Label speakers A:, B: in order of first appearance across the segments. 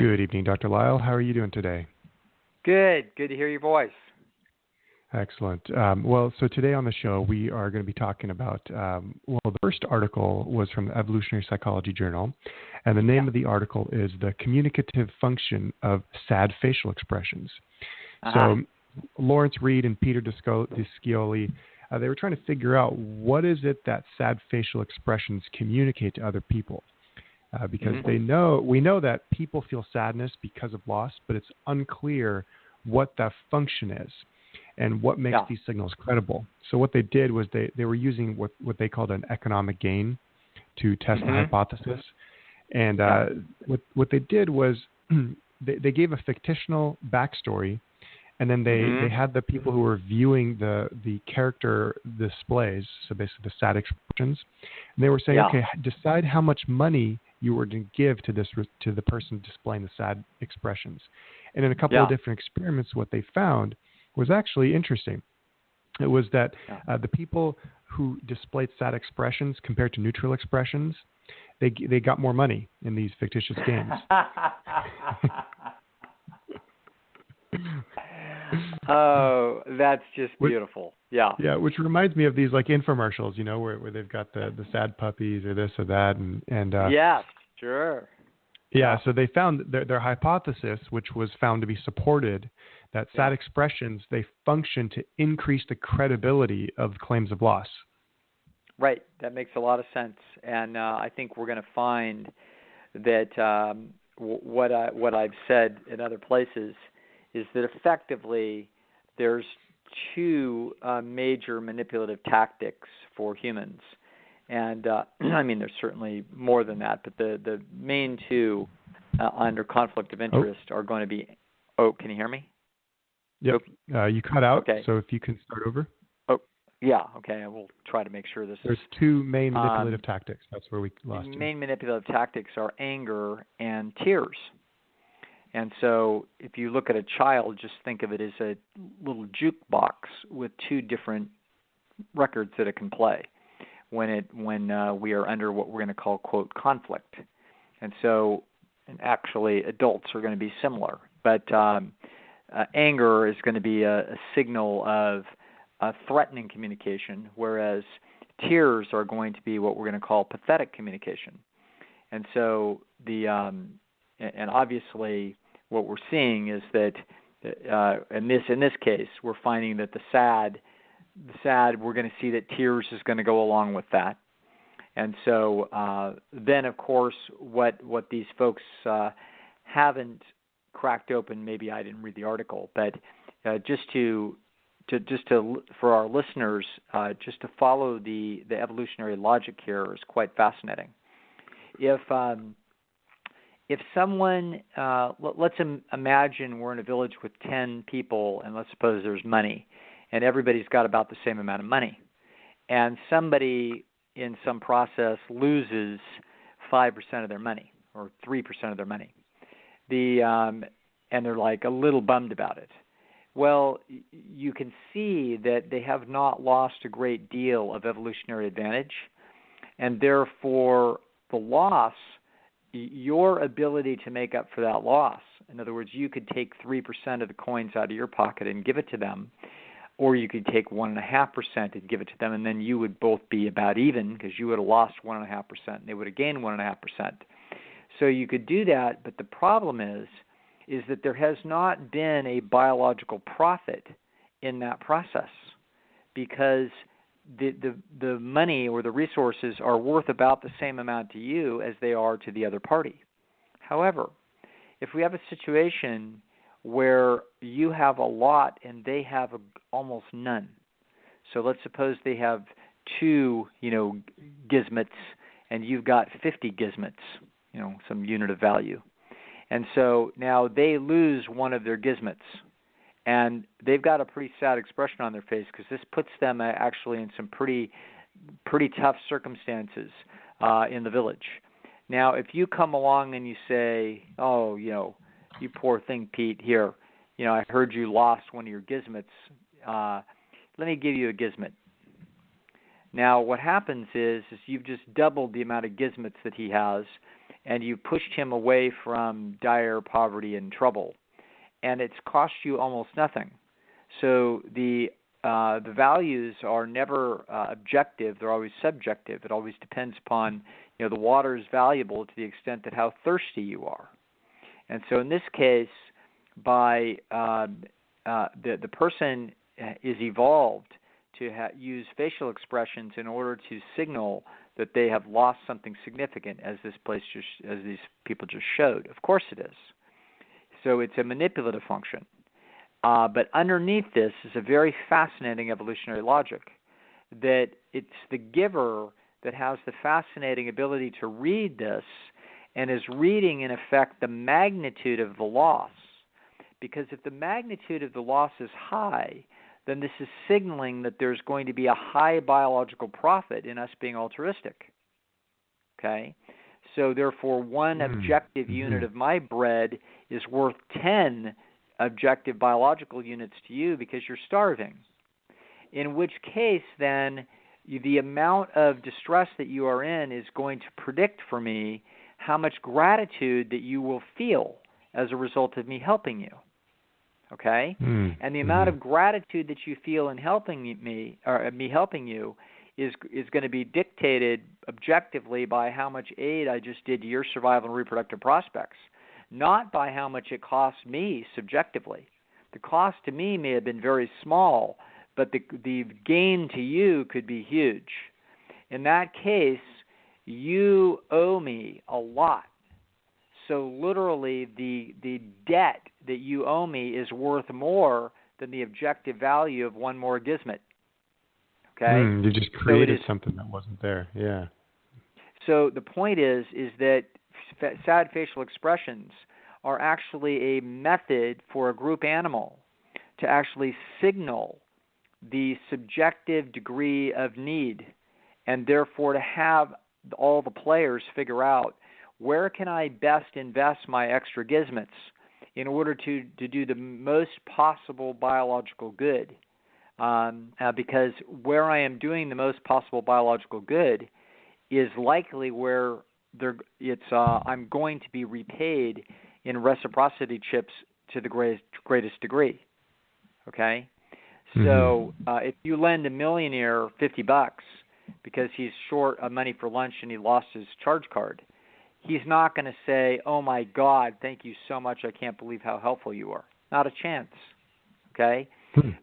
A: Good evening, Dr. Lisle. How are you doing today?
B: Good. Good to hear your voice.
A: Excellent. So today on the show, we are going to be talking about, the first article was from the Evolutionary Psychology Journal, and the name of the article is The Communicative Function of Sad Facial Expressions. So Lawrence Reed and Peter Discioli, they were trying to figure out what is it that sad facial expressions communicate to other people. Because we know that people feel sadness because of loss, but it's unclear what that function is and what makes these signals credible. So what they did was they were using what they called an economic gain to test the hypothesis. And what they did was they gave a fictional backstory, and then they had the people who were viewing the character displays, so basically the sad expressions, and they were saying, okay, decide how much money you were to give to the person displaying the sad expressions. And in a couple of different experiments, what they found was actually interesting. It was that the people who displayed sad expressions compared to neutral expressions, they got more money in these fictitious games.
B: Oh, that's just beautiful. Yeah,
A: which reminds me of these like infomercials, where they've got the sad puppies or this or that, and
B: yes, sure.
A: Yeah, so they found their hypothesis, which was found to be supported, that sad expressions, they function to increase the credibility of claims of loss.
B: Right, that makes a lot of sense, and I think we're going to find that what I've said in other places is that effectively there's two major manipulative tactics for humans. And I mean, there's certainly more than that, but the main two under conflict of interest are going to be, can you hear me?
A: Yep, you cut out, so if you can start over.
B: I will try to make sure this
A: There's two main manipulative tactics. That's where we lost you.
B: The main manipulative tactics are anger and tears. And so if you look at a child, just think of it as a little jukebox with two different records that it can play when we are under what we're going to call, quote, conflict. And so, and actually, adults are going to be similar. But anger is going to be a signal of threatening communication, whereas tears are going to be what we're going to call pathetic communication. And so and obviously, what we're seeing is that in this case, we're finding that the sad, we're going to see that tears is going to go along with that. And so then, of course, what these folks haven't cracked open, maybe I didn't read the article, but just to for our listeners, just to follow the evolutionary logic here is quite fascinating. If someone, let's imagine we're in a village with 10 people, and let's suppose there's money, and everybody's got about the same amount of money, and somebody in some process loses 5% of their money or 3% of their money, and they're like a little bummed about it. Well, you can see that they have not lost a great deal of evolutionary advantage, and therefore the loss, your ability to make up for that loss, in other words, you could take 3% of the coins out of your pocket and give it to them, or you could take 1.5% and give it to them, and then you would both be about even because you would have lost 1.5% and they would have gained 1.5%. So you could do that, but the problem is that there has not been a biological profit in that process because the money or the resources are worth about the same amount to you as they are to the other party. However, if we have a situation where you have a lot and they have almost none, so let's suppose they have 2, gizmits and you've got 50 gizmits, some unit of value. And so now they lose one of their gizmits, and they've got a pretty sad expression on their face because this puts them actually in some pretty tough circumstances in the village. Now, if you come along and you say, "Oh, you poor thing, Pete, here, I heard you lost one of your gizmets. Let me give you a gizmit." Now, what happens is you've just doubled the amount of gizmets that he has, and you've pushed him away from dire poverty and trouble, and it's cost you almost nothing. So the values are never objective; they're always subjective. It always depends upon, the water is valuable to the extent that how thirsty you are. And so in this case, by the person is evolved to use facial expressions in order to signal that they have lost something significant, as these people just showed. Of course it is. So it's a manipulative function. But underneath this is a very fascinating evolutionary logic, that it's the giver that has the fascinating ability to read this and is reading, in effect, the magnitude of the loss. Because if the magnitude of the loss is high, then this is signaling that there's going to be a high biological profit in us being altruistic. Okay? So therefore, one objective unit of my bread is worth 10 objective biological units to you because you're starving. In which case, then, the amount of distress that you are in is going to predict for me how much gratitude that you will feel as a result of me helping you. Okay? And the amount of gratitude that you feel in helping me, or me helping you, is going to be dictated objectively by how much aid I just did to your survival and reproductive prospects, not by how much it cost me subjectively. The cost to me may have been very small, but the gain to you could be huge. In that case, you owe me a lot. So literally, the debt that you owe me is worth more than the objective value of one more gizmet. Okay?
A: You just created something that wasn't there. Yeah.
B: So the point is that sad facial expressions are actually a method for a group animal to actually signal the subjective degree of need, and therefore to have all the players figure out, where can I best invest my extra gizmets in order to do the most possible biological good? Because where I am doing the most possible biological good is likely where I'm going to be repaid in reciprocity chips to the greatest degree. Okay? So if you lend a millionaire $50 because he's short of money for lunch and he lost his charge card, he's not going to say, "Oh my God, thank you so much. I can't believe how helpful you are." Not a chance. Okay?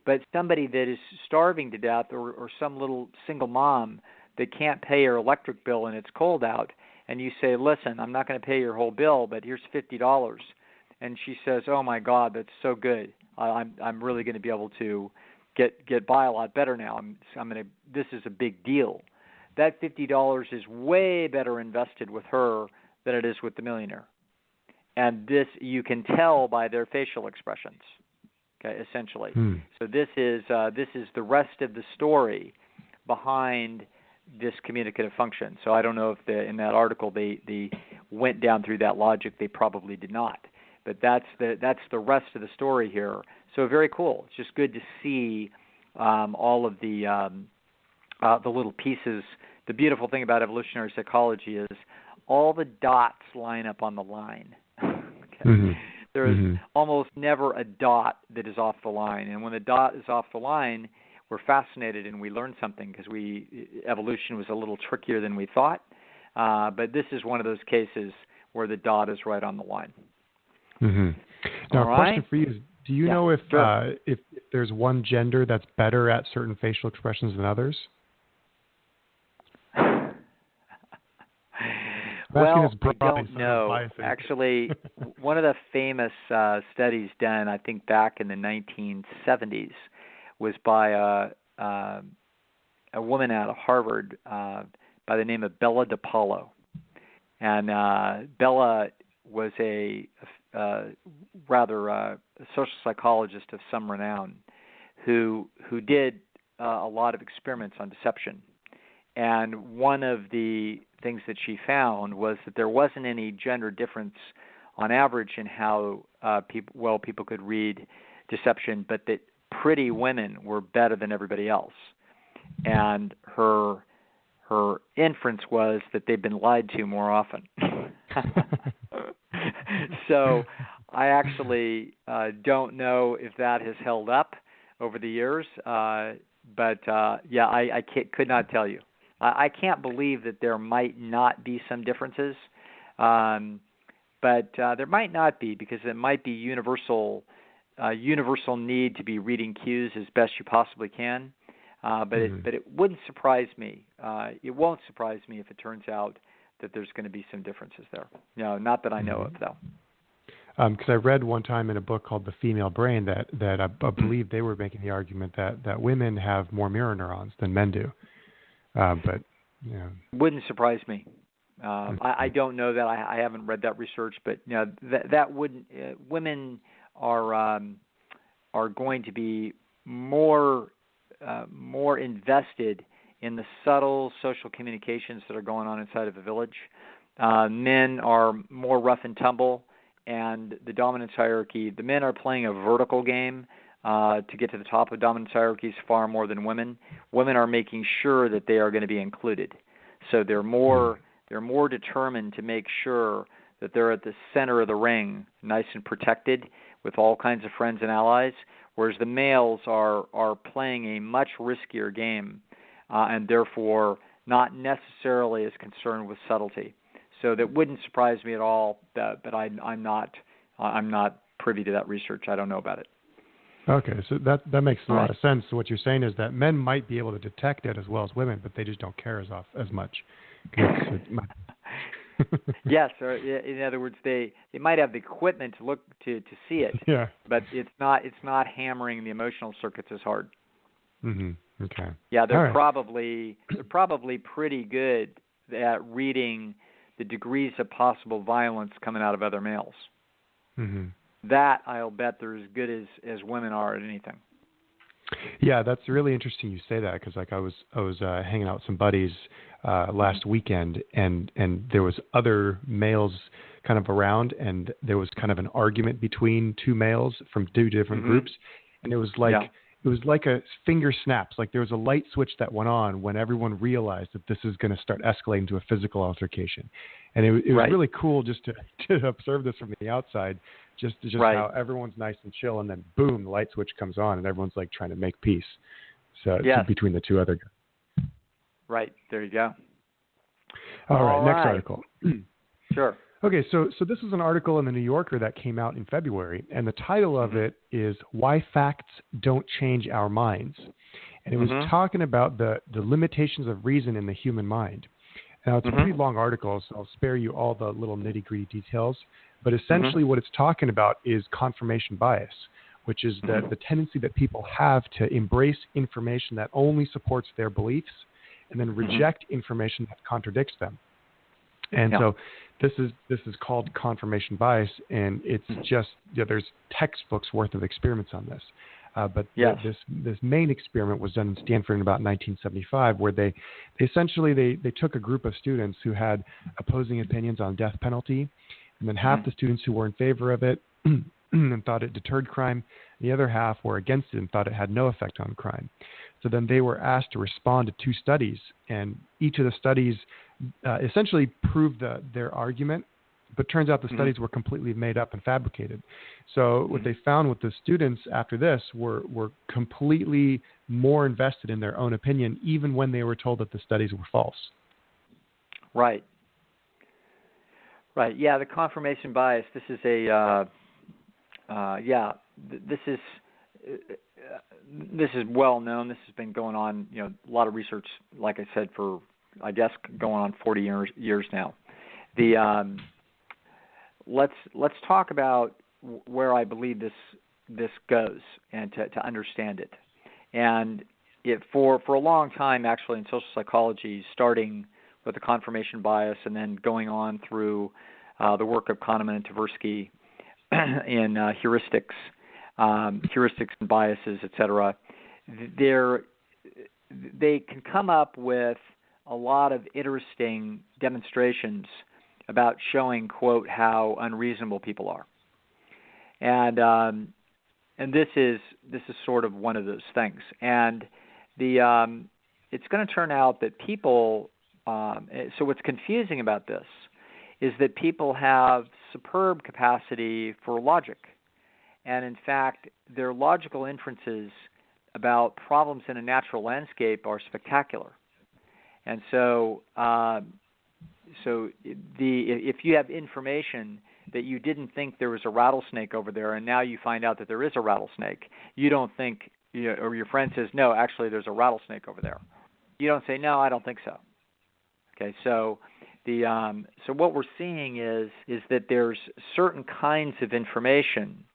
B: But somebody that is starving to death, or some little single mom that can't pay her electric bill and it's cold out, and you say, "Listen, I'm not going to pay your whole bill, but here's $50." And she says, "Oh my God, that's so good. I'm really going to be able to get by a lot better now. This is a big deal." That $50 is way better invested with her than it is with the millionaire. And this you can tell by their facial expressions, okay, essentially. So this is the rest of the story behind this communicative function. So I don't know if in that article they went down through that logic. They probably did not. But that's the rest of the story here. So very cool. It's just good to see all of the little pieces. The beautiful thing about evolutionary psychology is all the dots line up on the line. Okay? There is almost never a dot that is off the line. And when the dot is off the line, we're fascinated and we learn something, because evolution was a little trickier than we thought. But this is one of those cases where the dot is right on the line.
A: Now, a question for you is, do you know if there's one gender that's better at certain facial expressions than others?
B: Well, I don't know. Actually, one of the famous studies done, I think back in the 1970s, was by a woman out of Harvard by the name of Bella DiPaolo. And Bella was a social psychologist of some renown who did a lot of experiments on deception. And one of the things that she found was that there wasn't any gender difference on average in how people could read deception, but that pretty women were better than everybody else. and her inference was that they've been lied to more often. So I actually don't know if that has held up over the years, but I could not tell you. I can't believe that there might not be some differences, but there might not be, because it might be universal need to be reading cues as best you possibly can. But it wouldn't surprise me. It won't surprise me if it turns out that there's going to be some differences there. No, not that I know of, though.
A: Because I read one time in a book called The Female Brain that I believe they were making the argument that women have more mirror neurons than men do. But
B: wouldn't surprise me. I don't know that. I haven't read that research, but that wouldn't. Women are going to be more invested in the subtle social communications that are going on inside of a village. Men are more rough and tumble, and the dominance hierarchy, the men are playing a vertical game to get to the top of dominance hierarchies far more than women. Women are making sure that they are going to be included. So they're more determined to make sure that they're at the center of the ring, nice and protected, with all kinds of friends and allies, whereas the males are playing a much riskier game and therefore not necessarily as concerned with subtlety. So that wouldn't surprise me at all, but I'm not privy to that research. I don't know about it.
A: Okay, so that makes a lot of sense. So what you're saying is that men might be able to detect it as well as women, but they just don't care as much.
B: Yes, or in other words, they might have the equipment to look to see it, but it's not hammering the emotional circuits as hard.
A: Mm-hmm. Okay.
B: Yeah, they're probably pretty good at reading the degrees of possible violence coming out of other males.
A: Mm-hmm. That
B: I'll bet they're as good as women are at anything.
A: Yeah, that's really interesting you say that, because like I was hanging out with some buddies last weekend, and there was other males kind of around, and there was kind of an argument between two males from two different groups, and it was like a finger snaps, like there was a light switch that went on when everyone realized that this is going to start escalating to a physical altercation, and it was really cool just to observe this from the outside. Just how everyone's nice and chill, and then boom, the light switch comes on, and everyone's like trying to make peace. So between the two other guys.
B: Right, there you go.
A: All right, next article.
B: Sure.
A: Okay, so this is an article in the New Yorker that came out in February, and the title of it is "Why Facts Don't Change Our Minds," and it was talking about the limitations of reason in the human mind. Now, it's a pretty long article, so I'll spare you all the little nitty-gritty details. But essentially what it's talking about is confirmation bias, which is the tendency that people have to embrace information that only supports their beliefs and then reject information that contradicts them. And so this is called confirmation bias, and it's just there's textbooks worth of experiments on this. But this main experiment was done in Stanford in about 1975, where they essentially took a group of students who had opposing opinions on death penalty, and then half the students who were in favor of it and thought it deterred crime, the other half were against it and thought it had no effect on crime. So then they were asked to respond to two studies, and each of the studies essentially proved their argument, but turns out the studies were completely made up and fabricated. So what they found with the students after this were completely more invested in their own opinion, even when they were told that the studies were false.
B: Right. Right. Yeah, the confirmation bias. This is this is well known. This has been going on. A lot of research, like I said, for I guess going on 40 years now. Let's talk about where I believe this goes, and to understand it. And for a long time, actually, in social psychology, starting with the confirmation bias and then going on through the work of Kahneman and Tversky in heuristics and biases, etc. They can come up with a lot of interesting demonstrations about showing, quote, how unreasonable people are, and this is sort of one of those things. And it's going to turn out that people. So what's confusing about this is that people have superb capacity for logic, and in fact, their logical inferences about problems in a natural landscape are spectacular. And so, if you have information that you didn't think there was a rattlesnake over there, and now you find out that there is a rattlesnake, you don't think, or your friend says, no, actually there's a rattlesnake over there. You don't say, no, I don't think so. Okay, so so what we're seeing is that there's certain kinds of information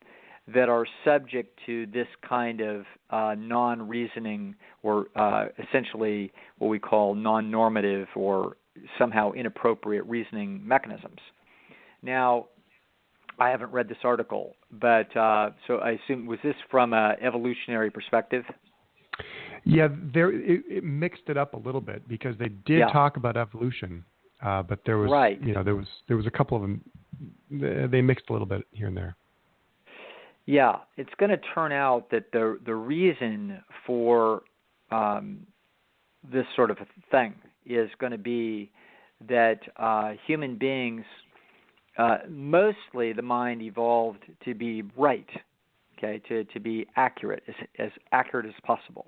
B: that are subject to this kind of non-reasoning or essentially what we call non-normative or somehow inappropriate reasoning mechanisms. Now, I haven't read this article, but so I assume, was this from an evolutionary perspective?
A: Yeah, it mixed it up a little bit because they did talk about evolution, but there was there was a couple of them. They mixed a little bit here and there.
B: Yeah, it's going to turn out that the reason for this sort of a thing is going to be that human beings, mostly the mind evolved to be right, okay, to be accurate, as accurate as possible.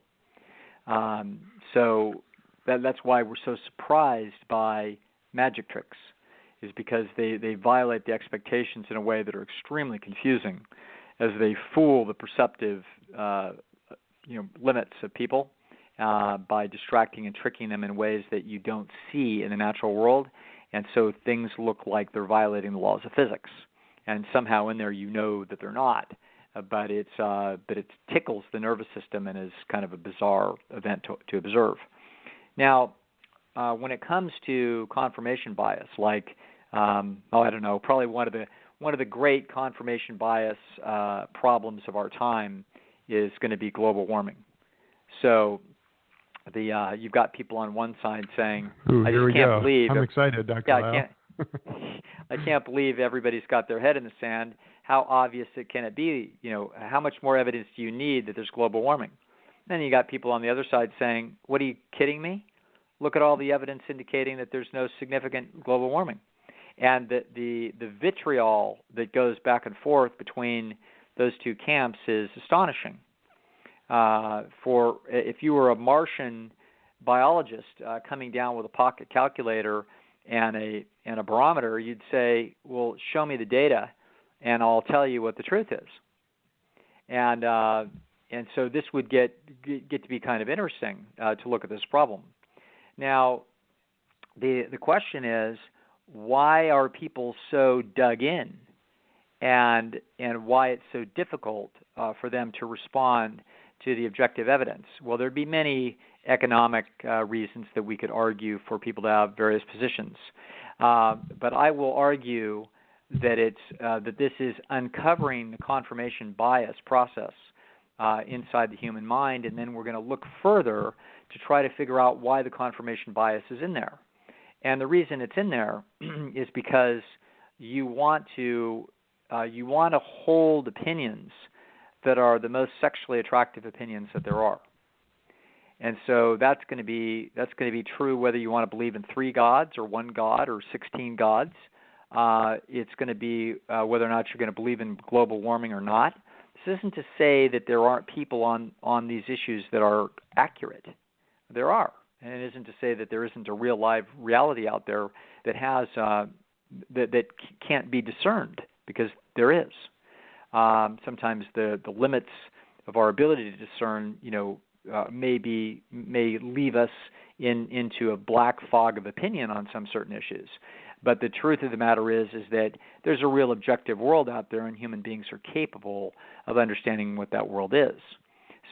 B: So that's why we're so surprised by magic tricks, is because they violate the expectations in a way that are extremely confusing, as they fool the perceptive limits of people by distracting and tricking them in ways that you don't see in the natural world, and so things look like they're violating the laws of physics, and somehow in there you know that they're not, but it tickles the nervous system and is kind of a bizarre event to observe. Now, when it comes to confirmation bias, like I don't know, probably one of the great confirmation bias problems of our time is going to be global warming. So you've got people on one side saying,
A: "I just can't
B: believe."
A: I'm excited, Dr. Lisle.
B: I can't believe everybody's got their head in the sand. How obvious can it be? How much more evidence do you need that there's global warming? Then you got people on the other side saying, "What, are you kidding me? Look at all the evidence indicating that there's no significant global warming." And the vitriol that goes back and forth between those two camps is astonishing. For if you were a Martian biologist coming down with a pocket calculator and a barometer, you'd say, "Well, show me the data, and I'll tell you what the truth is." And so this would get to be kind of interesting to look at this problem. Now, the question is, why are people so dug in, and why it's so difficult for them to respond to the objective evidence? Well, there'd be many economic reasons that we could argue for people to have various positions, but I will argue that that this is uncovering the confirmation bias process inside the human mind, and then we're going to look further to try to figure out why the confirmation bias is in there. And the reason it's in there is because you want to hold opinions that are the most sexually attractive opinions that there are. And so that's going to be true whether you want to believe in 3 gods or 1 god or 16 gods. It's going to be whether or not you're going to believe in global warming or not. This isn't to say that there aren't people on these issues that are accurate. There are. And it isn't to say that there isn't a real live reality out there that has that can't be discerned, because there is. Sometimes the limits of our ability to discern, may leave us into a black fog of opinion on some certain issues. But the truth of the matter is that there's a real objective world out there, and human beings are capable of understanding what that world is.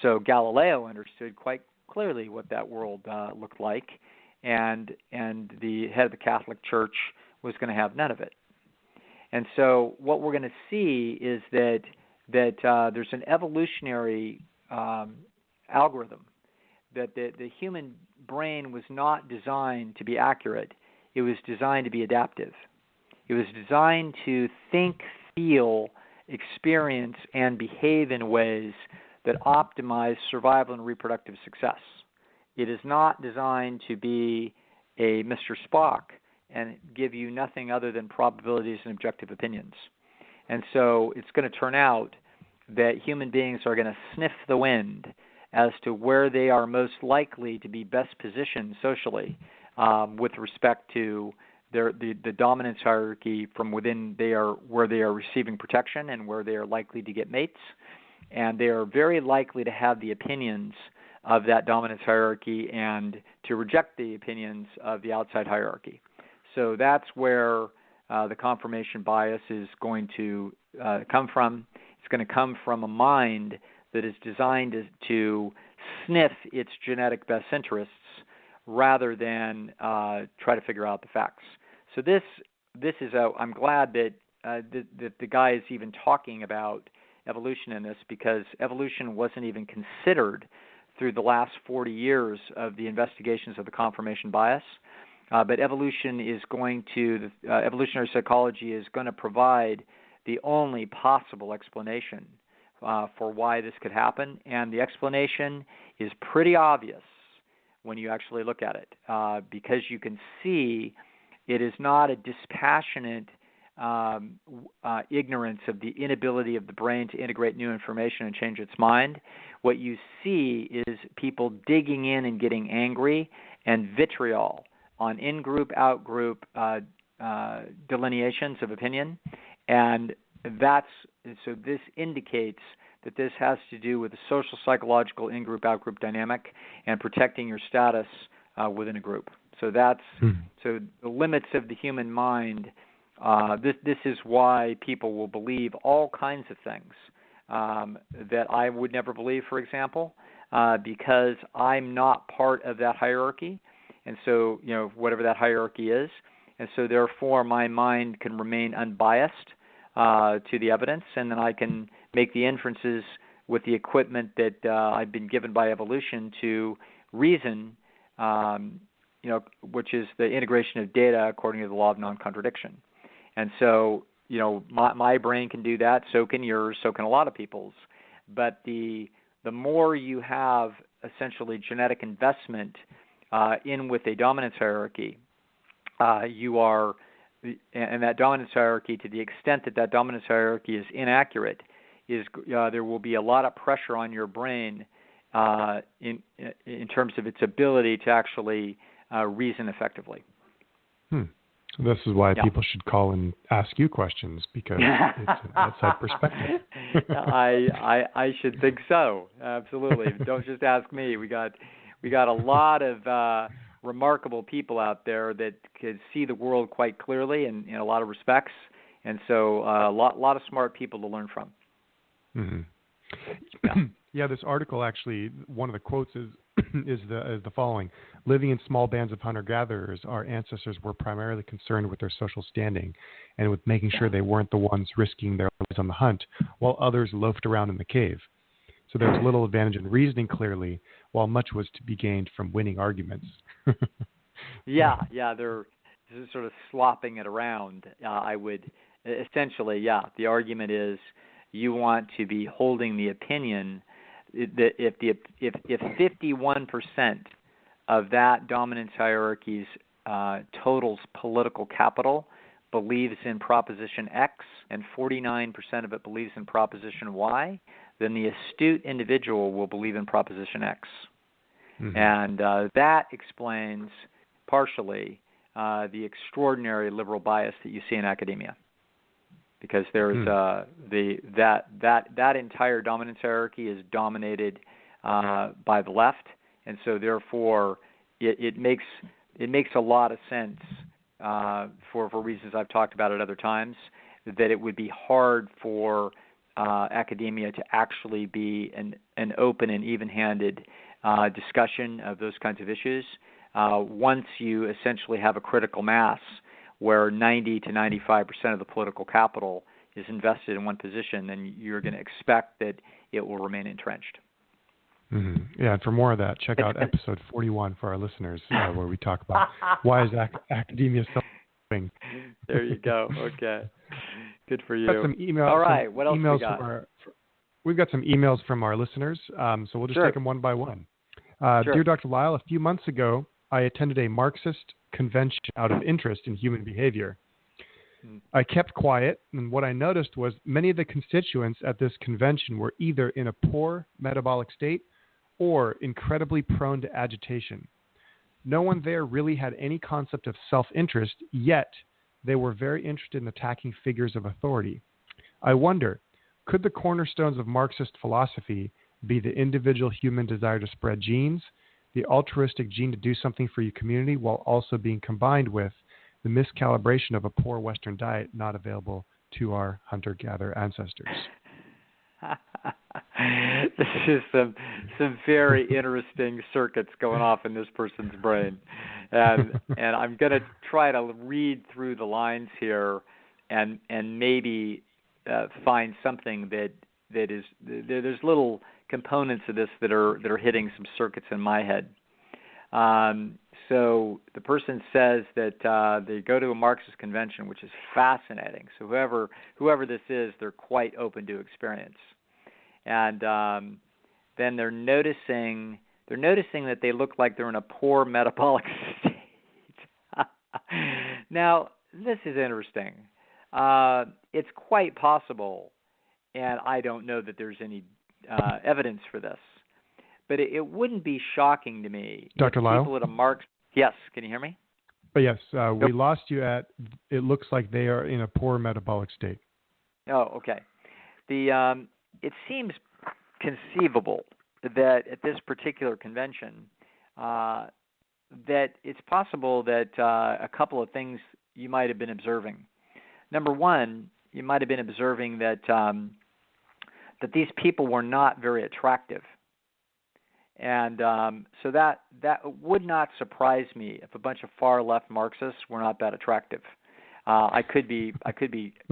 B: So Galileo understood quite clearly what that world looked like, and the head of the Catholic Church was going to have none of it. And so what we're going to see is that there's an evolutionary algorithm, that the human brain was not designed to be accurate. It was designed to be adaptive. It was designed to think, feel, experience, and behave in ways that optimize survival and reproductive success. It is not designed to be a Mr. Spock and give you nothing other than probabilities and objective opinions. And so it's going to turn out that human beings are going to sniff the wind as to where they are most likely to be best positioned socially with respect to the dominance hierarchy from within where they are receiving protection and where they are likely to get mates. And they are very likely to have the opinions of that dominance hierarchy and to reject the opinions of the outside hierarchy. So that's where the confirmation bias is going to come from. It's going to come from a mind that is designed to sniff its genetic best interests rather than try to figure out the facts. So this is I'm glad that the guy is even talking about evolution in this, because evolution wasn't even considered through the last 40 years of the investigations of the confirmation bias. But evolution is going to, evolutionary psychology is going to provide the only possible explanation for why this could happen. And the explanation is pretty obvious when you actually look at it, because you can see it is not a dispassionate ignorance of the inability of the brain to integrate new information and change its mind. What you see is people digging in and getting angry, and vitriol on in-group, out-group delineations of opinion. And so this indicates that this has to do with the social, psychological, in-group, out-group dynamic and protecting your status within a group. So so the limits of the human mind. This is why people will believe all kinds of things that I would never believe, for example, because I'm not part of that hierarchy. And so, whatever that hierarchy is. And so, therefore, my mind can remain unbiased to the evidence, and then I can make the inferences with the equipment that I've been given by evolution to reason, which is the integration of data according to the law of non-contradiction. And so, my brain can do that, so can yours, so can a lot of people's. But the more you have essentially genetic investment in with a dominance hierarchy, and that dominance hierarchy, to the extent that dominance hierarchy is inaccurate, there will be a lot of pressure on your brain in terms of its ability to actually reason effectively.
A: This is why people should call and ask you questions, because it's an outside perspective.
B: I should think so. Absolutely. Don't just ask me. We got a lot of remarkable people out there that could see the world quite clearly in a lot of respects, and so a lot of smart people to learn from.
A: Mm-hmm. Yeah, this article actually, one of the quotes is the following: living in small bands of hunter-gatherers, our ancestors were primarily concerned with their social standing and with making sure they weren't the ones risking their lives on the hunt, while others loafed around in the cave. So there was little advantage in reasoning clearly, while much was to be gained from winning arguments.
B: They're sort of slopping it around. I would essentially, the argument is you want to be holding the opinion that if 51% of that dominance hierarchy's total's political capital believes in Proposition X and 49% of it believes in Proposition Y, then the astute individual will believe in Proposition X. Mm-hmm. And that explains partially the extraordinary liberal bias that you see in academia, because there's that entire dominance hierarchy is dominated by the left, and so therefore it makes a lot of sense for reasons I've talked about at other times, that it would be hard for academia to actually be an open and even-handed discussion of those kinds of issues. Once you essentially have a critical mass where 90 to 95% of the political capital is invested in one position, then you're going to expect that it will remain entrenched.
A: Mm-hmm. Yeah, and for more of that, check out episode 41 for our listeners, where we talk about why is academia so boring.
B: There you go. Okay. Good for you.
A: Got some emails.
B: All right. What else we got?
A: We've got some emails from our listeners, so we'll just take them one by one.
B: Sure.
A: Dear Dr. Lisle, a few months ago, I attended a Marxist convention out of interest in human behavior. I kept quiet, and what I noticed was many of the constituents at this convention were either in a poor metabolic state or incredibly prone to agitation. No one there really had any concept of self-interest, yet they were very interested in attacking figures of authority. I wonder, could the cornerstones of Marxist philosophy be the individual human desire to spread genes, the altruistic gene to do something for your community, while also being combined with the miscalibration of a poor Western diet not available to our hunter-gatherer ancestors?
B: This is some very interesting circuits going off in this person's brain, and I'm going to try to read through the lines here, and maybe find something that is there's little components of this that are hitting some circuits in my head. So the person says that they go to a Marxist convention, which is fascinating. So whoever this is, they're quite open to experience. And then they're noticing that they look like they're in a poor metabolic state. Now, this is interesting. It's quite possible, and I don't know that there's any evidence for this, but it wouldn't be shocking to me.
A: Dr. Lisle?
B: People at a Marx. Yes, can you hear me?
A: Yes, we lost you at, it looks like they are in a poor metabolic state.
B: Oh, okay. It seems conceivable that at this particular convention, that it's possible that a couple of things you might have been observing. Number one, you might have been observing that that these people were not very attractive. And so that would not surprise me if a bunch of far left Marxists were not that attractive. I could be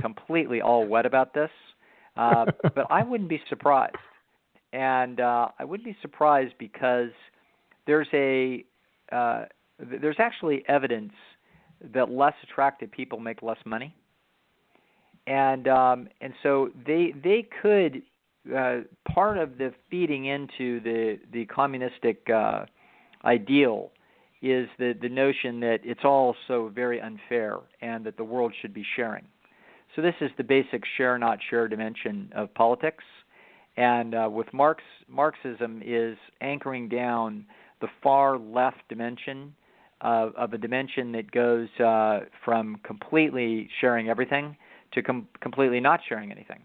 B: completely all wet about this, but I wouldn't be surprised. And I wouldn't be surprised because there's actually evidence that less attractive people make less money, and so they could. Part of the feeding into the communistic ideal is the notion that it's all so very unfair and that the world should be sharing. So this is the basic share not share dimension of politics, and with Marxism is anchoring down the far left dimension of a dimension that goes from completely sharing everything to completely not sharing anything.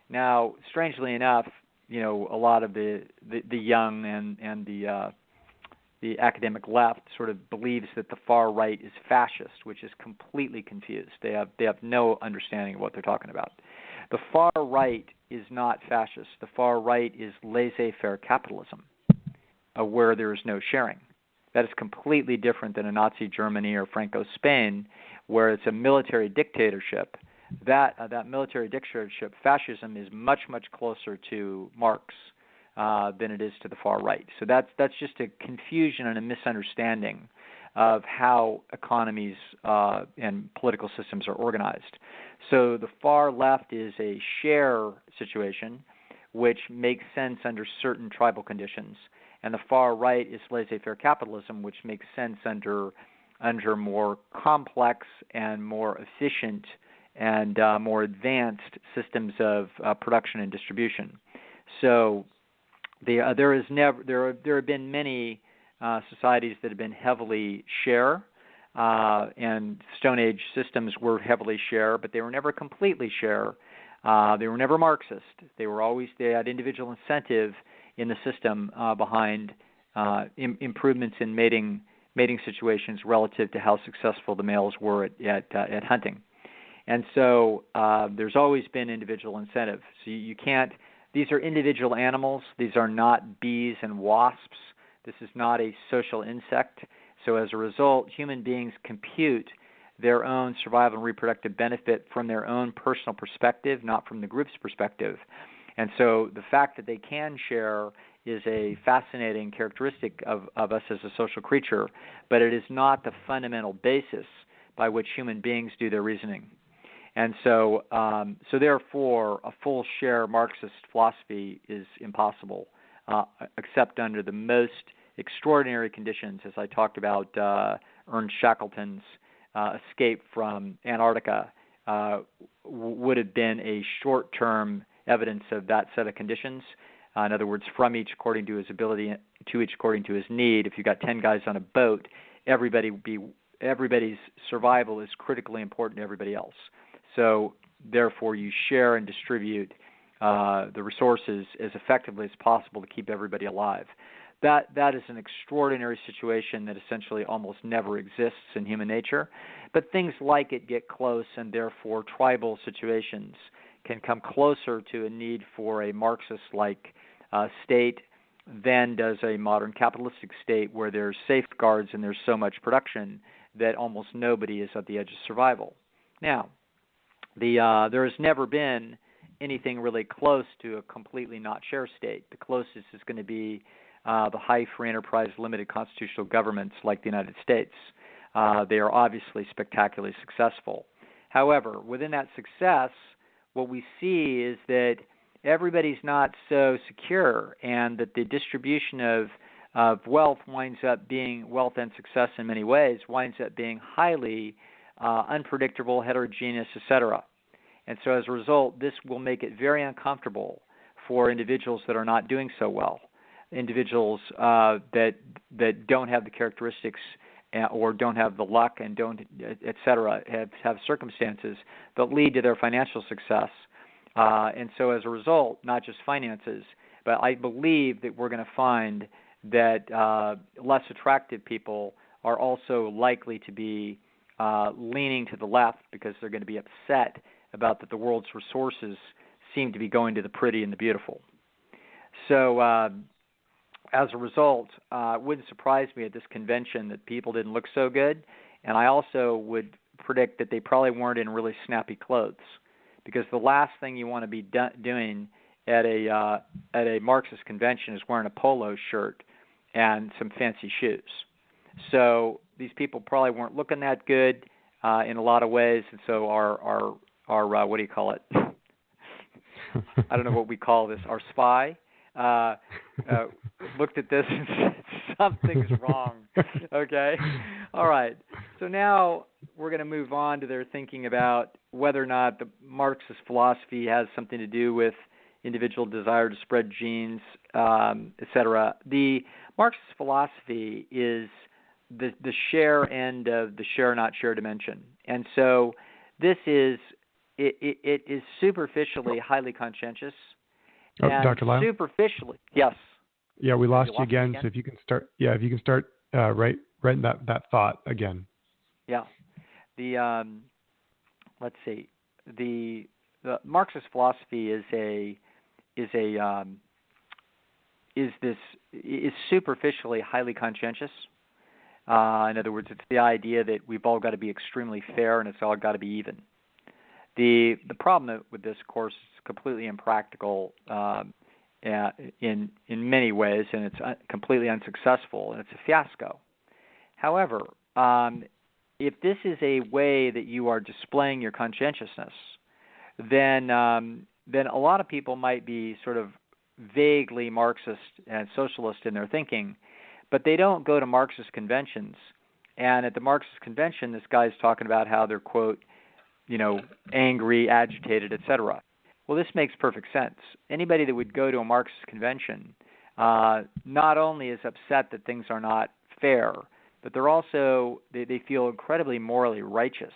B: Now, strangely enough, a lot of the young and the academic left sort of believes that the far right is fascist, which is completely confused. They have no understanding of what they're talking about. The far right is not fascist. The far right is laissez-faire capitalism, where there is no sharing. That is completely different than a Nazi Germany or Franco Spain, where it's a military dictatorship. That military dictatorship, fascism, is much, much closer to Marx than it is to the far right. So that's just a confusion and a misunderstanding of how economies and political systems are organized. So the far left is a share situation, which makes sense under certain tribal conditions, and the far right is laissez-faire capitalism, which makes sense under more complex and more efficient and more advanced systems of production and distribution. So there have been many societies that have been heavily share, and Stone Age systems were heavily share, but they were never completely share. They were never Marxist. They had individual incentive in the system behind improvements in mating situations relative to how successful the males were at hunting. And so there's always been individual incentive. So you can't – these are individual animals. These are not bees and wasps. This is not a social insect. So as a result, human beings compute their own survival and reproductive benefit from their own personal perspective, not from the group's perspective. And so the fact that they can share is a fascinating characteristic of us as a social creature, but it is not the fundamental basis by which human beings do their reasoning. And so therefore, a full share Marxist philosophy is impossible, except under the most extraordinary conditions, as I talked about Ernest Shackleton's escape from Antarctica, would have been a short-term evidence of that set of conditions. In other words, from each according to his ability, to each according to his need. If you got 10 guys on a boat, everybody's survival is critically important to everybody else. So therefore, you share and distribute the resources as effectively as possible to keep everybody alive. That is an extraordinary situation that essentially almost never exists in human nature. But things like it get close, and therefore tribal situations can come closer to a need for a Marxist-like state than does a modern capitalistic state where there's safeguards and there's so much production that almost nobody is at the edge of survival. Now, there has never been anything really close to a completely not share state. The closest is going to be the high free enterprise limited constitutional governments like the United States. They are obviously spectacularly successful. However, within that success, what we see is that everybody's not so secure, and that the distribution of wealth winds up being wealth and success in many ways, winds up being highly unpredictable, heterogeneous, etc. And so as a result, this will make it very uncomfortable for individuals that are not doing so well, individuals that don't have the characteristics or don't have the luck and don't, et cetera, have circumstances that lead to their financial success. And so as a result, not just finances, but I believe that we're going to find that less attractive people are also likely to be leaning to the left because they're going to be upset about that the world's resources seem to be going to the pretty and the beautiful. So as a result, it wouldn't surprise me at this convention that people didn't look so good, and I also would predict that they probably weren't in really snappy clothes, because the last thing you want to be doing at a Marxist convention is wearing a polo shirt and some fancy shoes. So these people probably weren't looking that good in a lot of ways, and so our what do you call it? I don't know what we call this. Our spy looked at this and said, something's wrong. Okay? All right. So now we're going to move on to their thinking about whether or not the Marxist philosophy has something to do with individual desire to spread genes, et cetera. The Marxist philosophy is the share end of the share not share dimension. And so this is it is superficially highly conscientious.
A: Dr. Lisle?
B: Superficially, yes.
A: Yeah, we lost you again. So if you can start writing that thought again. Yeah.
B: The let's see. The Marxist philosophy is superficially highly conscientious. In other words, it's the idea that we've all got to be extremely fair and it's all got to be even. The problem with this, of course, is completely impractical in many ways, and it's completely unsuccessful, and it's a fiasco. However, if this is a way that you are displaying your conscientiousness, then a lot of people might be sort of vaguely Marxist and socialist in their thinking, but they don't go to Marxist conventions. And at the Marxist convention, this guy's talking about how they're, quote, angry, agitated, etc. Well, this makes perfect sense. Anybody that would go to a Marxist convention not only is upset that things are not fair, but they're also they feel incredibly morally righteous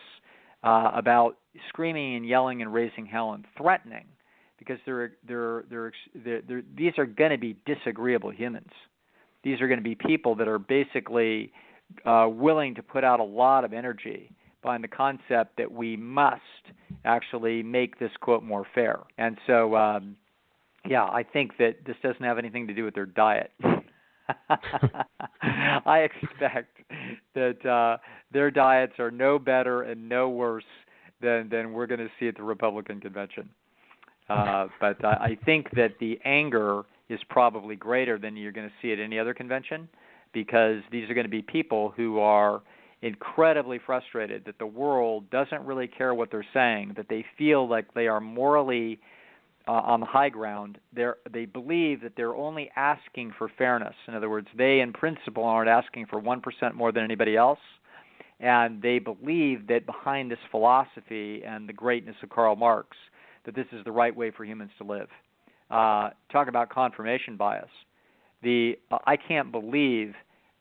B: about screaming and yelling and raising hell and threatening, because these are going to be disagreeable humans. These are going to be people that are basically willing to put out a lot of energy behind the concept that we must actually make this, quote, more fair. And so, I think that this doesn't have anything to do with their diet. I expect that their diets are no better and no worse than we're going to see at the Republican convention. But I think that the anger is probably greater than you're going to see at any other convention, because these are going to be people who are incredibly frustrated that the world doesn't really care what they're saying, that they feel like they are morally on the high ground. They believe that they're only asking for fairness. In other words, they in principle aren't asking for 1% more than anybody else. And they believe that behind this philosophy and the greatness of Karl Marx, that this is the right way for humans to live. Talk about confirmation bias. I can't believe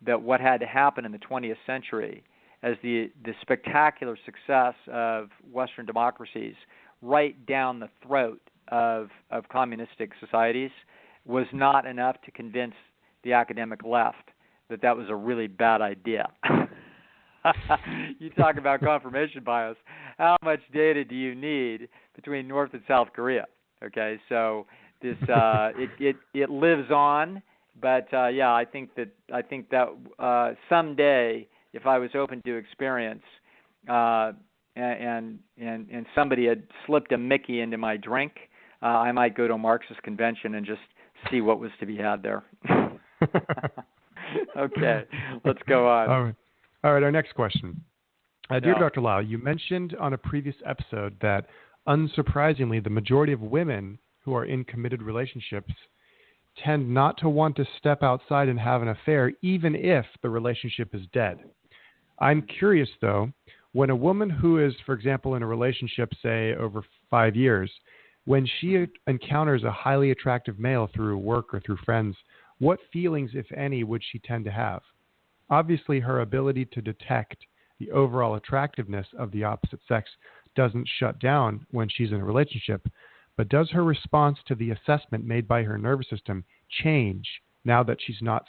B: that what had to happen in the 20th century as the spectacular success of Western democracies right down the throat of communistic societies was not enough to convince the academic left that that was a really bad idea. You talk about confirmation bias. How much data do you need between North and South Korea? Okay, so this it lives on, but yeah, I think that someday, if I was open to experience, and somebody had slipped a Mickey into my drink, I might go to a Marxist convention and just see what was to be had there. Okay, let's go on.
A: All right, our next question. Dear
B: Yeah.
A: Dr. Lisle, you mentioned on a previous episode that, unsurprisingly, the majority of women who are in committed relationships tend not to want to step outside and have an affair, even if the relationship is dead. I'm curious, though, when a woman who is, for example, in a relationship, say, over 5 years, when she encounters a highly attractive male through work or through friends, what feelings, if any, would she tend to have? Obviously, her ability to detect the overall attractiveness of the opposite sex doesn't shut down when she's in a relationship, but does her response to the assessment made by her nervous system change now that she's not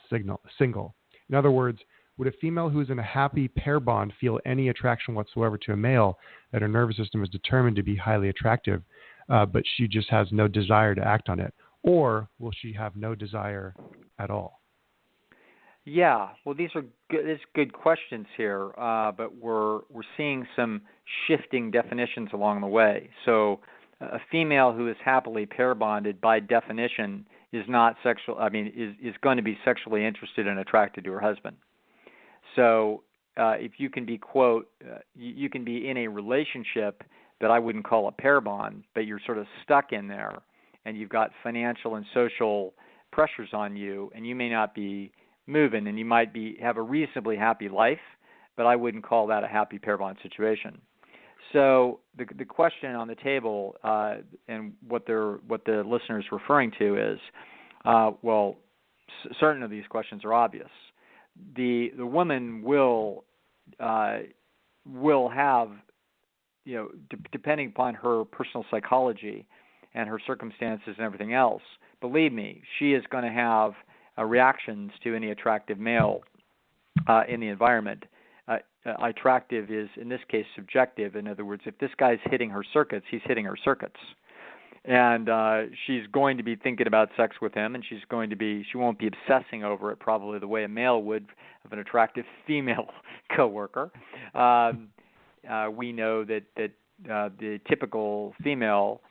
A: single? In other words, would a female who's in a happy pair bond feel any attraction whatsoever to a male that her nervous system is determined to be highly attractive, but she just has no desire to act on it? Or will she have no desire at all?
B: Yeah, well, these are good questions here, but we're seeing some shifting definitions along the way. So, a female who is happily pair bonded, by definition, is not sexual. I mean, is going to be sexually interested and attracted to her husband. So, if you can be you can be in a relationship that I wouldn't call a pair bond, but you're sort of stuck in there, and you've got financial and social pressures on you, and you may not be moving, and you might have a reasonably happy life, but I wouldn't call that a happy pair bond situation. So the question on the table, and what the listener is referring to is, certain of these questions are obvious. The woman will have, depending upon her personal psychology and her circumstances and everything else, believe me, she is going to have reactions to any attractive male in the environment. Attractive is, in this case, subjective. In other words, if this guy's hitting her circuits, he's hitting her circuits. And she's going to be thinking about sex with him, and she won't be obsessing over it probably the way a male would of an attractive female coworker. We know that the typical female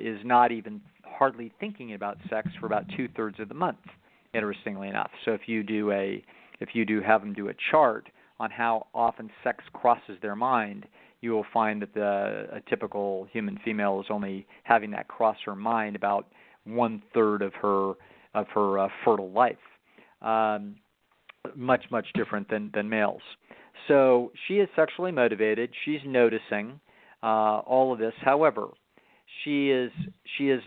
B: is not even hardly thinking about sex for about 2/3 of the month, interestingly enough. So if you have them do a chart on how often sex crosses their mind, you will find that a typical human female is only having that cross her mind about 1/3 of her fertile life. Much different than males. So she is sexually motivated. She's noticing all of this. However, she is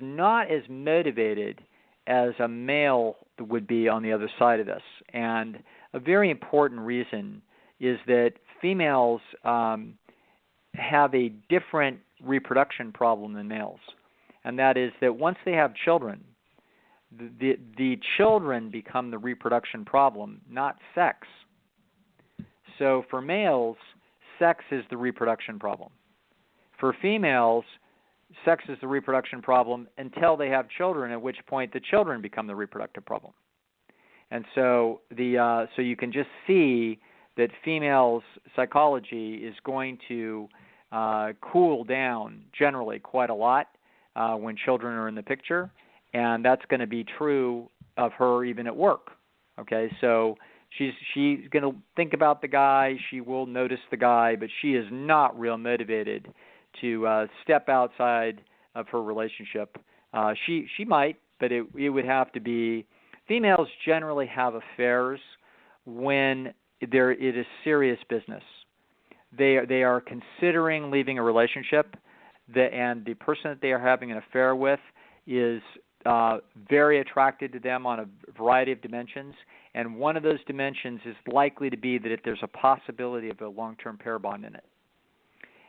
B: not as motivated as a male would be on the other side of this. And a very important reason is that females have a different reproduction problem than males. And that is that once they have children, the children become the reproduction problem, not sex. So for males, sex is the reproduction problem. For females, sex is the reproduction problem until they have children, at which point the children become the reproductive problem. And so so you can just see that females' psychology is going to cool down generally quite a lot when children are in the picture, and that's going to be true of her even at work. Okay, so she's going to think about the guy, she will notice the guy, but she is not real motivated to step outside of her relationship She might, but it would have to be. Females generally have affairs when it is serious business. They are considering leaving a relationship, and the person that they are having an affair with is very attracted to them on a variety of dimensions, and one of those dimensions is likely to be that if there's a possibility of a long-term pair bond in it.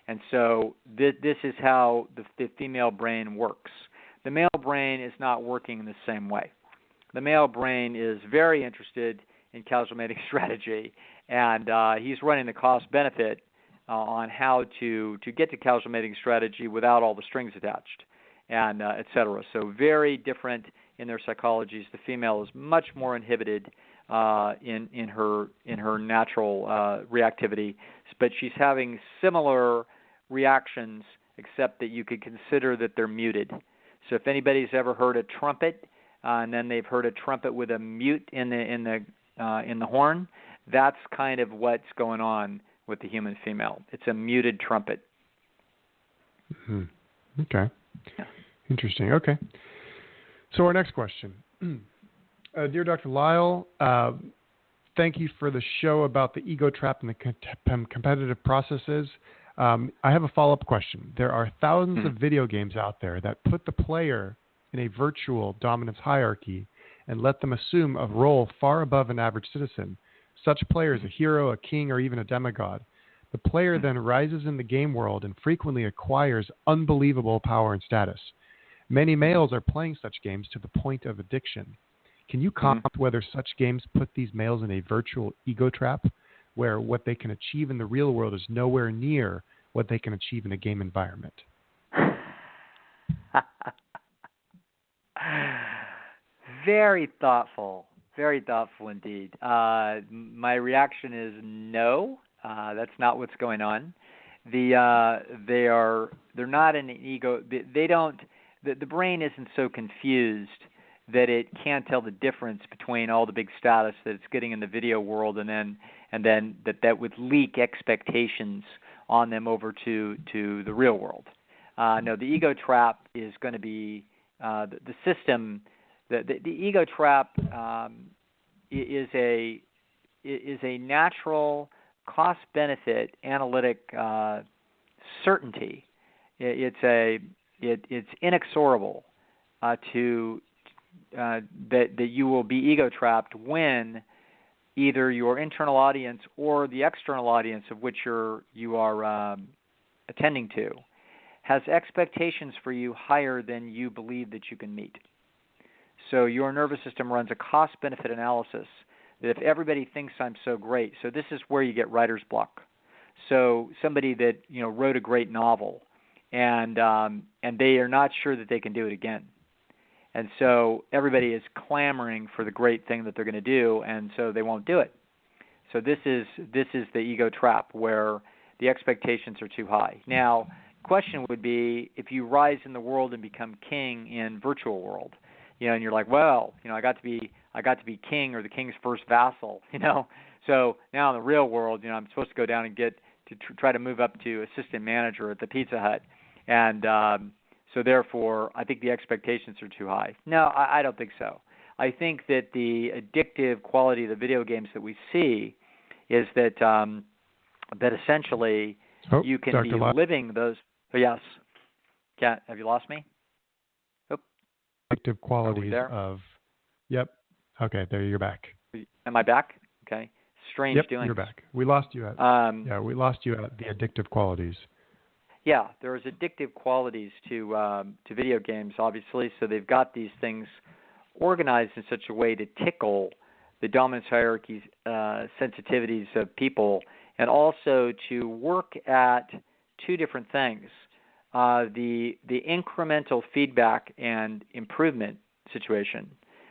B: And so this is how the female brain works. The male brain is not working in the same way. The male brain is very interested in causal mating strategy, and he's running the cost-benefit on how to get to causal mating strategy without all the strings attached, and et cetera. So very different in their psychologies. The female is much more inhibited in her natural reactivity, but she's having similar reactions, except that you could consider that they're muted. So if anybody's ever heard a trumpet, and then they've heard a trumpet with a mute in the horn, that's kind of what's going on with the human female. It's a muted trumpet.
A: Mm-hmm. Okay. Yeah. Interesting. Okay. So our next question. Dear Dr. Lisle, thank you for the show about the ego trap and the competitive processes. I have a follow-up question. There are thousands of video games out there that put the player in a virtual dominance hierarchy and let them assume a role far above an average citizen. Such players, a hero, a king, or even a demigod. The player then rises in the game world and frequently acquires unbelievable power and status. Many males are playing such games to the point of addiction. Can you comment whether such games put these males in a virtual ego trap, where what they can achieve in the real world is nowhere near what they can achieve in a game environment?
B: Very thoughtful indeed. My reaction is no. That's not what's going on. They're not in an ego. They don't. The brain isn't so confused that it can't tell the difference between all the big status that it's getting in the video world, and then that would leak expectations on them over to the real world. No, the ego trap is going to be the system. The ego trap is a natural cost-benefit analytic certainty. It's inexorable that you will be ego trapped when either your internal audience or the external audience of which you are attending to has expectations for you higher than you believe that you can meet. So your nervous system runs a cost-benefit analysis that if everybody thinks I'm so great, so this is where you get writer's block. So somebody that wrote a great novel, and they are not sure that they can do it again, and so everybody is clamoring for the great thing that they're going to do, and so they won't do it. So this is the ego trap where the expectations are too high. Now, question would be if you rise in the world and become king in virtual world. And you're like, well, I got to be king or the king's first vassal, So now in the real world, I'm supposed to go down and try to move up to assistant manager at the Pizza Hut, and so therefore, I think the expectations are too high. No, I don't think so. I think that the addictive quality of the video games that we see is that essentially you can
A: Dr.
B: be living those. Oh, yes. Have you lost me?
A: Addictive qualities of. Yep. Okay, there you're back.
B: Am I back? Okay. Strange doing.
A: You're back. We lost you at. We lost you at the addictive qualities.
B: Yeah, there's addictive qualities to video games, obviously. So they've got these things organized in such a way to tickle the dominance hierarchy's sensitivities of people, and also to work at two different things. The incremental feedback and improvement situation,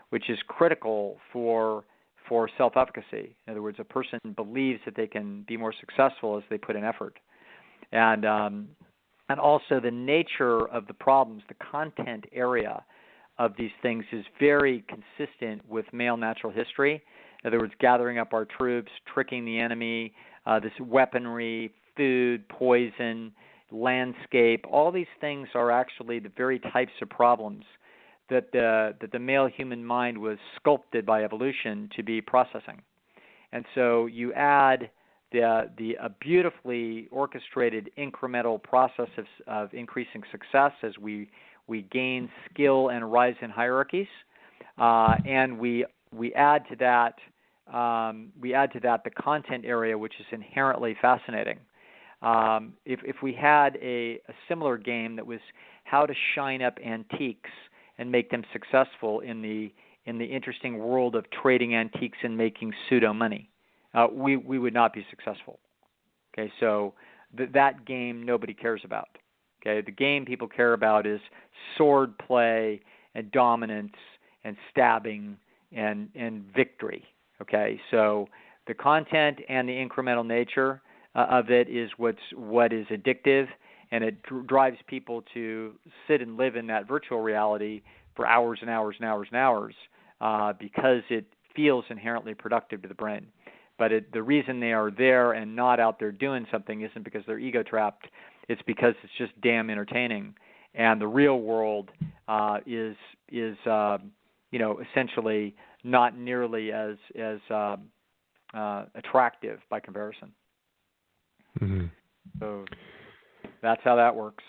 B: which is critical for self-efficacy. In other words, a person believes that they can be more successful as they put in effort. And also the nature of the problems, the content area of these things is very consistent with male natural history. In other words, gathering up our troops, tricking the enemy, this weaponry, food, poison, landscape, all these things are actually the very types of problems that the male human mind was sculpted by evolution to be processing. And so you add a beautifully orchestrated incremental process of increasing success as we gain skill and rise in hierarchies, and we add to that the content area, which is inherently fascinating. If we had a similar game that was how to shine up antiques and make them successful in the interesting world of trading antiques and making pseudo money, we would not be successful. Okay, so that game nobody cares about. Okay, the game people care about is sword play and dominance and stabbing and victory. Okay, so the content and the incremental nature of it is what is addictive, and it drives people to sit and live in that virtual reality for hours and hours and hours and hours because it feels inherently productive to the brain. But the reason they are there and not out there doing something isn't because they're ego trapped. It's because it's just damn entertaining, and the real world is essentially not nearly as attractive by comparison.
A: Mm-hmm.
B: So that's how that works.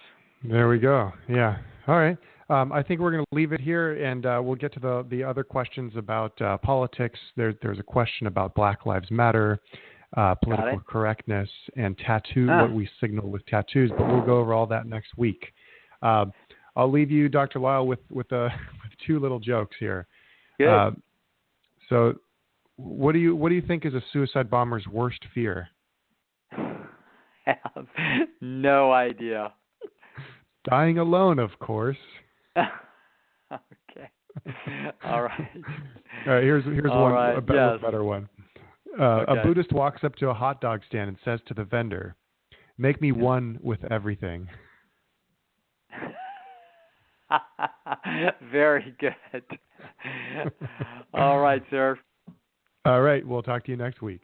A: There we go. Yeah. All right. I think we're going to leave it here, and we'll get to the other questions about politics. There's a question about Black Lives Matter, political correctness, and tattoo, what we signal with tattoos, but we'll go over all that next week. I'll leave you, Dr. Lisle, with two little jokes here.
B: Good.
A: So what do you think is a suicide bomber's worst fear?
B: I have no idea.
A: Dying alone, of course.
B: Okay. All right.
A: All right. Here's
B: all
A: one,
B: right.
A: a better one.
B: Okay.
A: A Buddhist walks up to a hot dog stand and says to the vendor, "Make me one with everything."
B: Very good. All right, sir.
A: All right. We'll talk to you next week.